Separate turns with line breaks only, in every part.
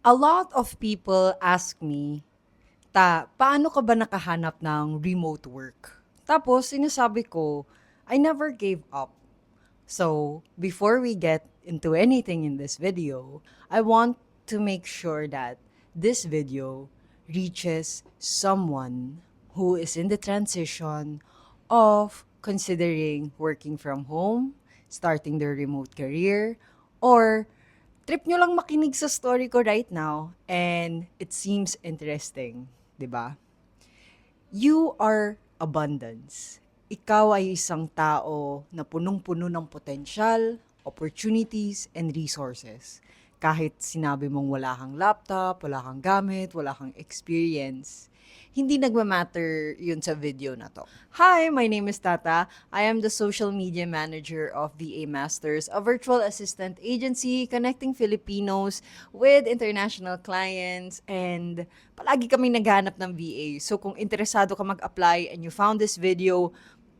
A lot of people ask me, paano ka ba nakahanap ng remote work? Tapos, sinasabi ko, I never gave up. So, before we get into anything in this video, I want to make sure that this video reaches someone who is in the transition of considering working from home, starting their remote career, or trip nyo lang makinig sa story ko right now and it seems interesting, 'di ba? You are abundance. Ikaw ay isang tao na punong-puno ng potensyal, opportunities, and resources. Kahit sinabi mong wala kang laptop, wala kang gamit, wala kang experience, hindi nagmamatter yun sa video na to. Hi, my name is Tata. I am the social media manager of VA Masters, a virtual assistant agency connecting Filipinos with international clients, and palagi kami naghanap ng VA. So kung interesado ka mag-apply and you found this video,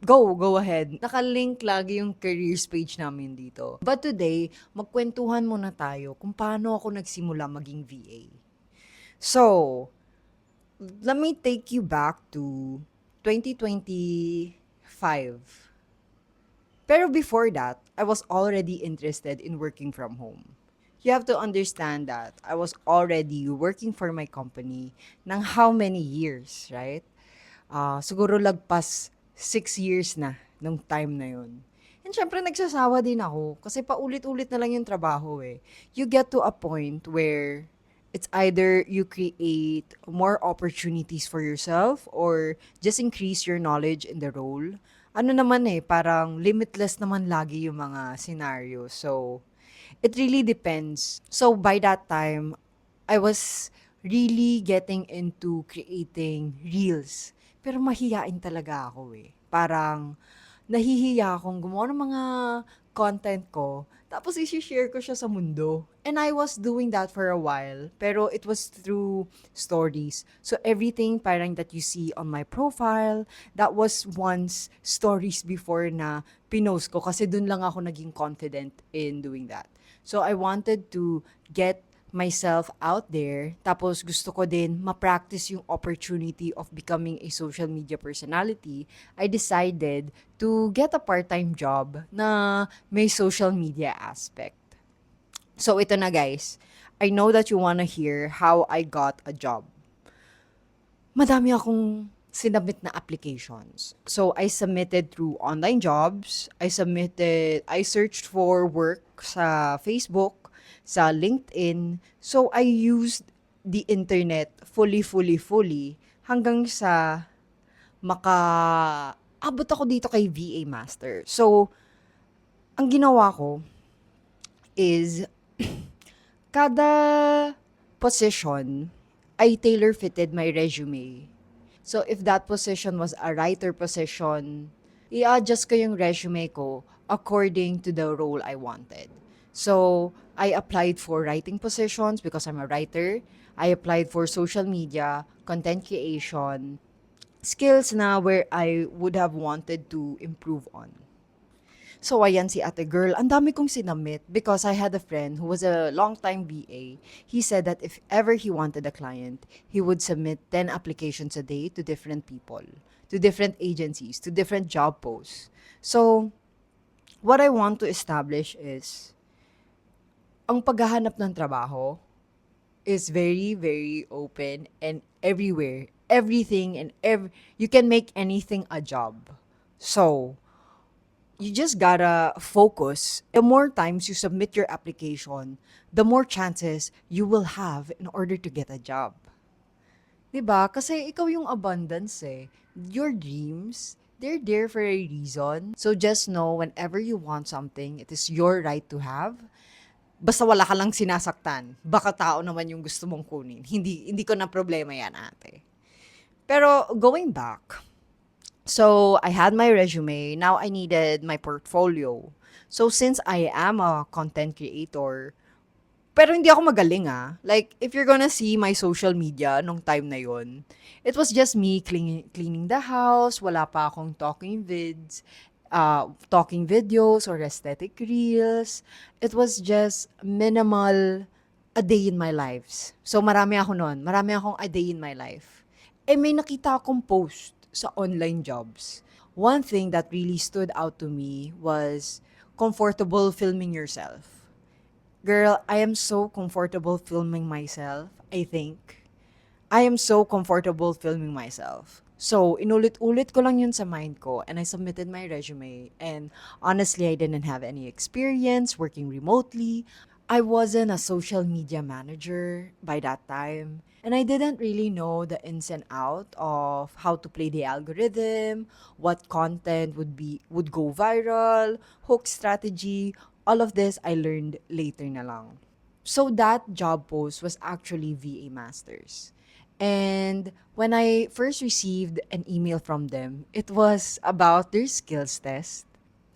go ahead. Nakalink lagi yung careers page namin dito. But today, magkwentuhan muna tayo kung paano ako nagsimula maging VA. So, let me take you back to 2025. Pero before that, I was already interested in working from home. You have to understand that I was already working for my company ng how many years, right? Siguro lagpas 6 years na nung time na yun. And syempre nagsasawa din ako kasi paulit-ulit na lang yung trabaho eh. You get to a point where it's either you create more opportunities for yourself or just increase your knowledge in the role. Ano naman eh, parang limitless naman lagi yung mga scenarios. So, it really depends. So, by that time, I was really getting into creating reels. Pero mahiyain talaga ako eh. Parang nahihiya akong gumawa ng mga content ko, tapos isi-share ko siya sa mundo. And I was doing that for a while, pero it was through stories. So everything parang that you see on my profile, that was once stories before na pinost ko kasi dun lang ako naging confident in doing that. So I wanted to get myself out there. Tapos gusto ko din ma-practice yung opportunity of becoming a social media personality. I decided to get a part-time job na may social media aspect. So ito na guys, I know that you wanna hear how I got a job. Madami akong sinabit na applications. So I submitted through online jobs, I searched for work sa Facebook, sa LinkedIn. So I used the internet fully hanggang sa abot ako dito kay VA Master. So, ang ginawa ko is kada position, I tailor-fitted my resume. So, if that position was a writer position, i-adjust ko yung resume ko according to the role I wanted. So, I applied for writing positions because I'm a writer. I applied for social media, content creation, skills na where I would have wanted to improve on. So, ayan si ate girl. Ang dami kong sinamit because I had a friend who was a long-time VA. He said that if ever he wanted a client, he would submit 10 applications a day to different people, to different agencies, to different job posts. So, what I want to establish is, ang paghahanap ng trabaho is very open and everywhere. Everything and you can make anything a job. So, you just gotta focus. The more times you submit your application, the more chances you will have in order to get a job. 'Di ba? Kasi ikaw yung abundance eh. Your dreams, they're there for a reason. So just know whenever you want something, it is your right to have. Basta wala ka lang sinasaktan. Baka tao naman yung gusto mong kunin. Hindi ko na problema yan, ate. Pero going back, so I had my resume. Now I needed my portfolio. So since I am a content creator, pero hindi ako magaling ah. Like, if you're gonna see my social media nung time na yon, it was just me cleaning the house, wala pa akong talking videos or aesthetic reels. It was just minimal a day in my lives. So marami ako nun. Marami akong a day in my life. Eh may nakita akong post sa online jobs. One thing that really stood out to me was comfortable filming yourself. Girl, I am so comfortable filming myself, I think. I am so comfortable filming myself. So, inulit-ulit ko lang yun sa mind ko and I submitted my resume. And honestly, I didn't have any experience working remotely. I wasn't a social media manager by that time. And I didn't really know the ins and out of how to play the algorithm, what content would go viral, hook strategy. All of this I learned later na lang. So that job post was actually VA Masters. And when I first received an email from them, it was about their skills test.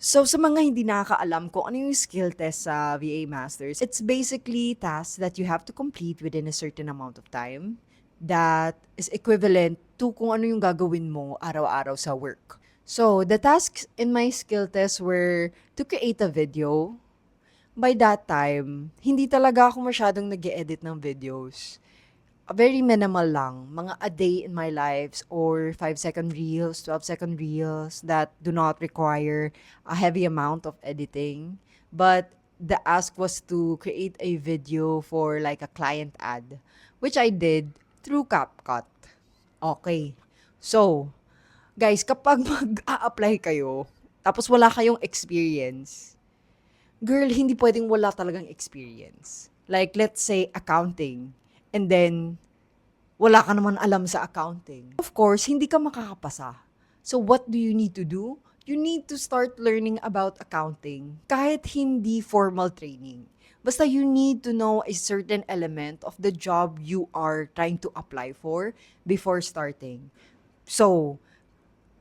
So sa mga hindi nakakaalam kung ano yung skill test sa VA Masters, it's basically tasks that you have to complete within a certain amount of time that is equivalent to kung ano yung gagawin mo araw-araw sa work. So the tasks in my skill test were to create a video. By that time, hindi talaga ako masyadong nag-edit ng videos. Very minimal lang, mga a day in my lives or 5-second reels, 12-second reels that do not require a heavy amount of editing. But the ask was to create a video for like a client ad, which I did through CapCut. Okay. So, guys, kapag mag-a-apply kayo, tapos wala kayong experience, girl, hindi pwedeng wala talagang experience. Like, let's say, accounting. And then, wala ka naman alam sa accounting. Of course, hindi ka makakapasa. So, what do you need to do? You need to start learning about accounting kahit hindi formal training. Basta you need to know a certain element of the job you are trying to apply for before starting. So,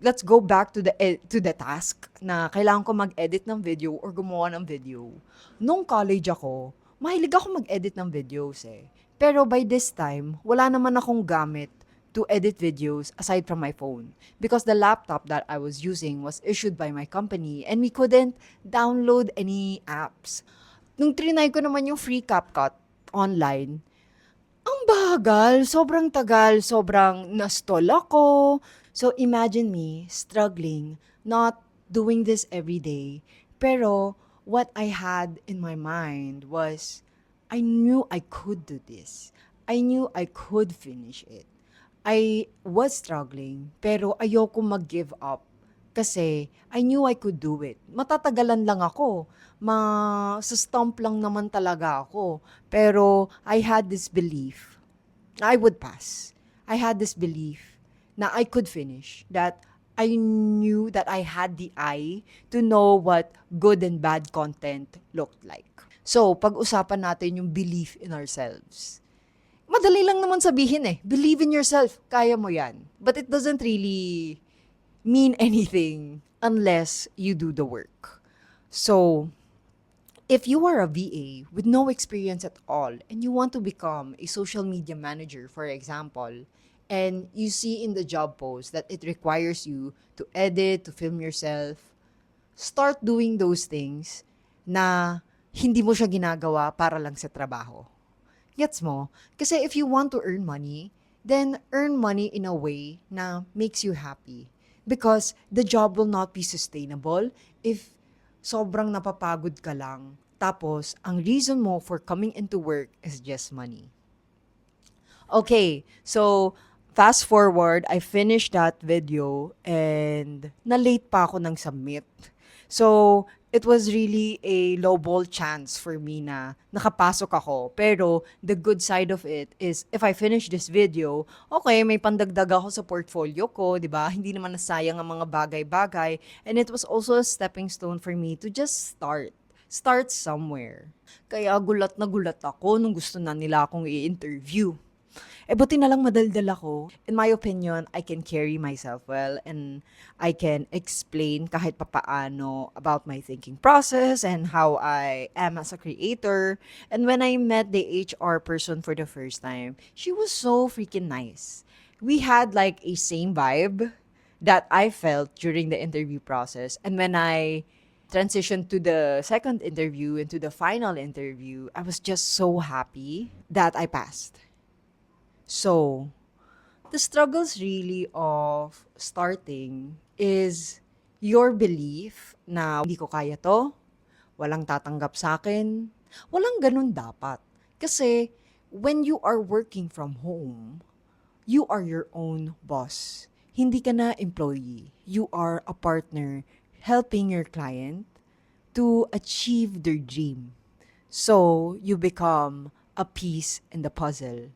let's go back to the task na kailangan ko mag-edit ng video or gumawa ng video. Nung college ako, mahilig ako mag-edit ng videos eh. Pero by this time, wala naman akong gamit to edit videos aside from my phone because the laptop that I was using was issued by my company and we couldn't download any apps. Nung trinay ko naman yung free CapCut online, ang bagal, sobrang tagal, sobrang nastall ako. So imagine me struggling, not doing this every day. Pero what I had in my mind was, I knew I could do this. I knew I could finish it. I was struggling, pero ayoko mag-give up. Kasi I knew I could do it. Matatagalan lang ako. Sa-stump lang naman talaga ako. Pero I had this belief na I would pass. I had this belief na I could finish. That I knew that I had the eye to know what good and bad content looked like. So, pag-usapan natin yung belief in ourselves. Madali lang naman sabihin eh. Believe in yourself. Kaya mo yan. But it doesn't really mean anything unless you do the work. So, if you are a VA with no experience at all and you want to become a social media manager, for example, and you see in the job post that it requires you to edit, to film yourself, start doing those things na hindi mo siya ginagawa para lang sa trabaho. Gets mo? Kasi if you want to earn money, then earn money in a way na makes you happy. Because the job will not be sustainable if sobrang napapagod ka lang. Tapos, ang reason mo for coming into work is just money. Okay, so fast forward, I finished that video and na-late pa ako ng submit. So, it was really a lowball chance for me na nakapasok ako. Pero, the good side of it is, if I finish this video, okay, may pandagdag ako sa portfolio ko, di ba? Hindi naman nasayang ang mga bagay-bagay. And it was also a stepping stone for me to just start somewhere. Kaya gulat na gulat ako nung gusto na nila akong i-interview. Buti na lang madaldal ako. In my opinion, I can carry myself well and I can explain kahit papaano about my thinking process and how I am as a creator. And when I met the HR person for the first time, she was so freaking nice. We had like a same vibe that I felt during the interview process. And when I transitioned to the second interview and to the final interview, I was just so happy that I passed. So, the struggles really of starting is your belief na hindi ko kaya to, walang tatanggap sa akin, walang ganun dapat. Kasi when you are working from home, you are your own boss. Hindi ka na employee. You are a partner helping your client to achieve their dream. So, you become a piece in the puzzle.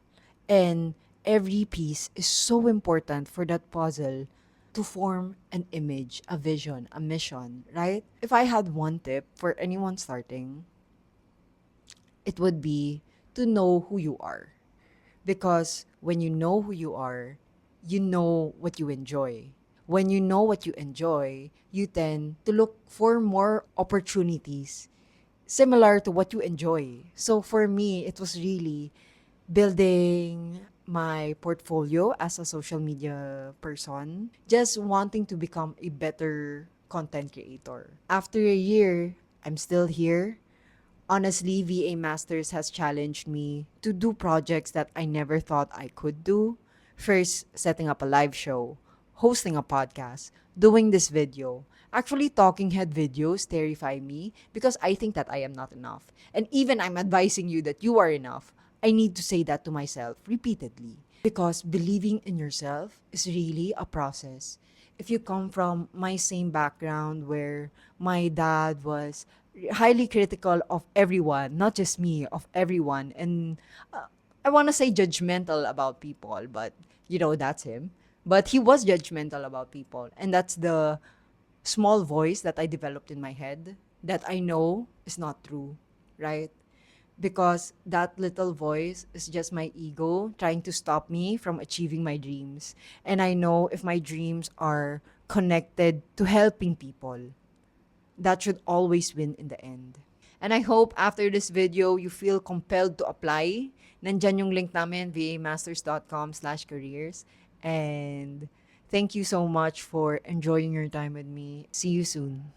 And every piece is so important for that puzzle to form an image, a vision, a mission, right? If I had one tip for anyone starting, it would be to know who you are. Because when you know who you know what you enjoy. When you know what you enjoy, you tend to look for more opportunities similar to what you enjoy. So for me, it was really building my portfolio as a social media person, just wanting to become a better content creator. After a year, I'm still here. Honestly, VA Masters has challenged me to do projects that I never thought I could do. First, setting up a live show, hosting a podcast, doing this video. Actually, talking head videos terrify me because I think that I am not enough. And even I'm advising you that you are enough, I need to say that to myself repeatedly. Because believing in yourself is really a process. If you come from my same background where my dad was highly critical of everyone, not just me, of everyone, and I want to say judgmental about people, but that's him. But he was judgmental about people, and that's the small voice that I developed in my head that I know is not true, right? Because that little voice is just my ego trying to stop me from achieving my dreams. And I know if my dreams are connected to helping people, that should always win in the end. And I hope after this video, you feel compelled to apply. Nandyan yung link namin, vamasters.com/careers. And thank you so much for enjoying your time with me. See you soon.